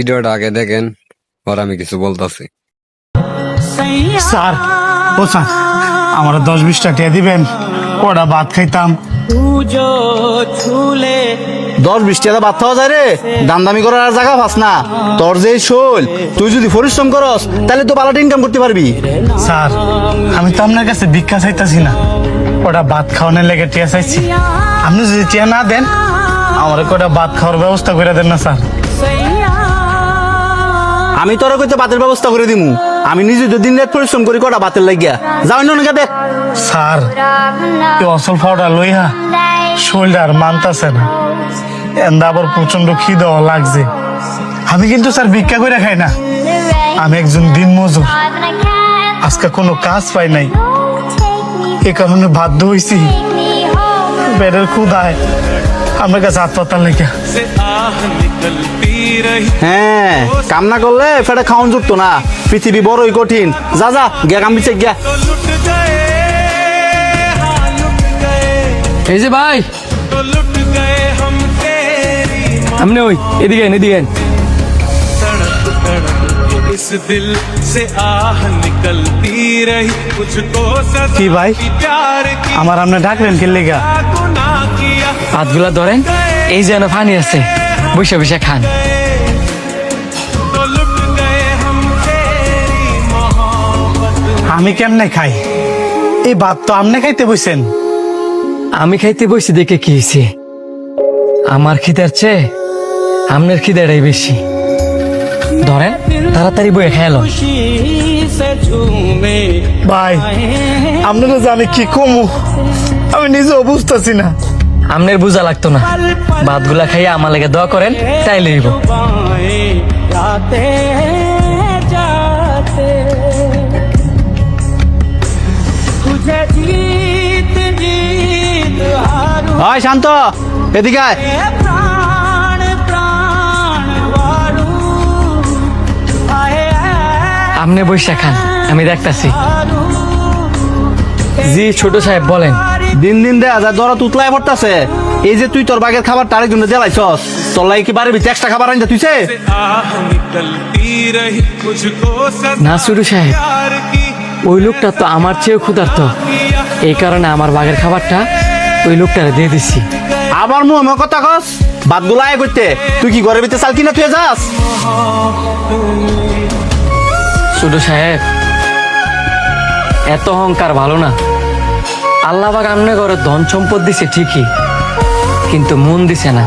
ভিডিওটা আগে দেখেন, পর আমি কিছু বলতেছি। স্যার ও স্যার আমার 10-20 টাকা দিবেন, ওটা ভাত খাইতাম। 10-20 টাকা ভাত খাওয়া যায় রে? দাম দামি করার আর জায়গা পাস না। তোর যে শৈল, তুই যদি পরিশ্রম করস তাহলে তো ভালো ইনকাম করতে পারবি। স্যার আমি তো আপনার কাছে ভিক্ষা চাইতাছি না, ওটা ভাত খাওয়ানোর লেগে টিয়া চাইছি। আপনি যদি টিয়া না দেন আমার কটা ভাত খাওয়ার ব্যবস্থা করে দেন না স্যার। আমি তোর কইতে ভাতের ব্যবস্থা করে দিমু। আমি নিজে তো দিন রাত পরিশ্রম করি কটা ভাতের লাগিয়া। যাও না দেখ। স্যার এই অসল ফাওটা লইয়া শরীরটা আর মানতাছে না, এন্দা আবার প্রচন্ড খিদাও লাগছে। আমি কিন্তু স্যার ভিক্ষা করে খাই না, আমি একজন দিন মজুর। আজকে কোনো কাজ পাই নাই, এ কারণে বাধ্য হইছি পেটের ক্ষুধায় আমার কাছে হাত পাতার লেগে। হ্যাঁ, কাম না করলে ফেটে খাওয়ান জুটতো না। পৃথিবী বড়ই কঠিন। যা যা গিয়া কাম বিচে গিয়া। এই যে ভাই, আপনি ওই এদিকে এদিকে। কি ভাই আমার আপনি ডাকলেন কি লেগা? হাতগুলা ধরেন, এই যেন পানি আছে, বসে বসে খান। আমি কেমনে খাই? এই ভাত তো আপনি খাইতে বসেন। আমি খাইতে বসে দেখে কি হয়েছে? আমার খিদার চেয়ে আপনার খিদাটাই বেশি। ধরেন তাড়াতাড়ি বয়ে খেয়াল। ভাই আপনারা জানি কি কমু, আমি নিজেও বুঝতেছি না। আপনার বোঝা লাগতো না, ভাতগুলা খাইয়া আমার লেগে দোয়া করেন, তাই লইব। হয় শান্ত, এদিকে আয়। আপনি বৈশা খান, আমি দেখতাছি। জি ছোট সাহেব বলেন। দিন দিন দেয়া যায় জ্বর তুতলায় পড়তাছে। এই যে তুই তোর বাগের খাবার তার জন্য দেলাইছস, তোর লাগে কি বাড়ির ভিতরে এক্সট্রা খাবার আনতে তুইছে? না ছোট সাহেব, ওই লোকটা তো আমার চেয়েও ক্ষুধার্ত, এই কারণে আমার বাগের খাবারটা ওই লোকটারে দিয়ে দিচ্ছি। আবার মুখ কথা কস? ভাতগুলো আয় করতে তুই কি ঘরের ভিতরে চাল কিনা তুই যাস? ছোট সাহেব, এত অহংকার ভালো না। আল্লাহ পাক আমনে ঘরে ধন সম্পদ দিছে ঠিকই, কিন্তু মন দিছে না।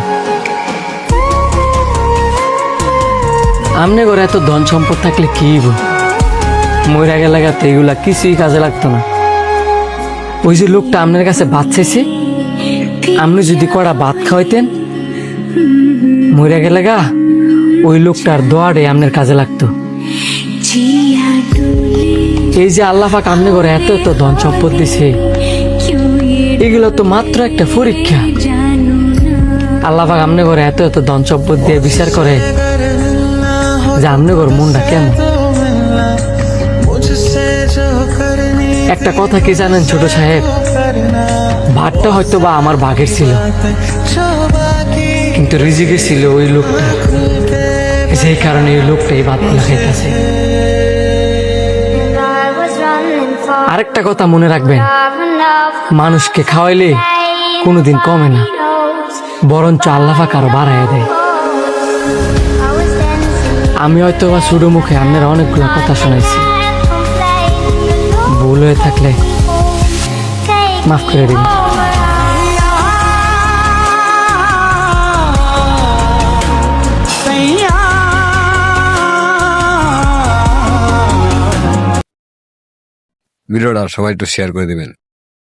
আমনে ঘরে এত ধন সম্পদ থাকলে কি হইব? মইরা গেলে গাতে এগুলা কিছুই কাজে লাগতো না। ওই যে লোকটা আপনার কাছে ভাত চাইছে, আপনি যদি কড়া ভাত খাওয়াইতেন, মইরা গেলে গা ওই লোকটার দোয়ারে আপনার কাজে লাগতো। এই যে আল্লাহ পাক আমনে ঘরে এত এত ধন সম্পদ দিছে, এগুলো তো মাত্র একটা পরীক্ষা। আল্লাহ পাক আমনে ঘরে এত এত ধন সম্পদ দিয়ে বিচার করে যে আমনে ঘর মনটা কেন। একটা কথা কি জানেন ছোট সাহেব, ভাতটা হয়তো বা আমার ভাগের ছিল, কিন্তু রিজিকে ছিল ওই লোকটা। সেই কারণে ওই লোকটা এই ভাতগুলো খাইতেছে। আরেকটা কথা মনে রাখবেন, মানুষকে খাওয়াইলে কোনোদিন কমে না, বরঞ্চ আল্লাহ পাক আরো বাড়াইয়া দেয়। আমি হয়তো বা ছোট মুখে আপনার অনেকগুলো কথা শোনাইছি, ভুল হয়ে থাকলে মাফ করে দিন। ভিডিওটা সবাই একটু শেয়ার করে দিবেন।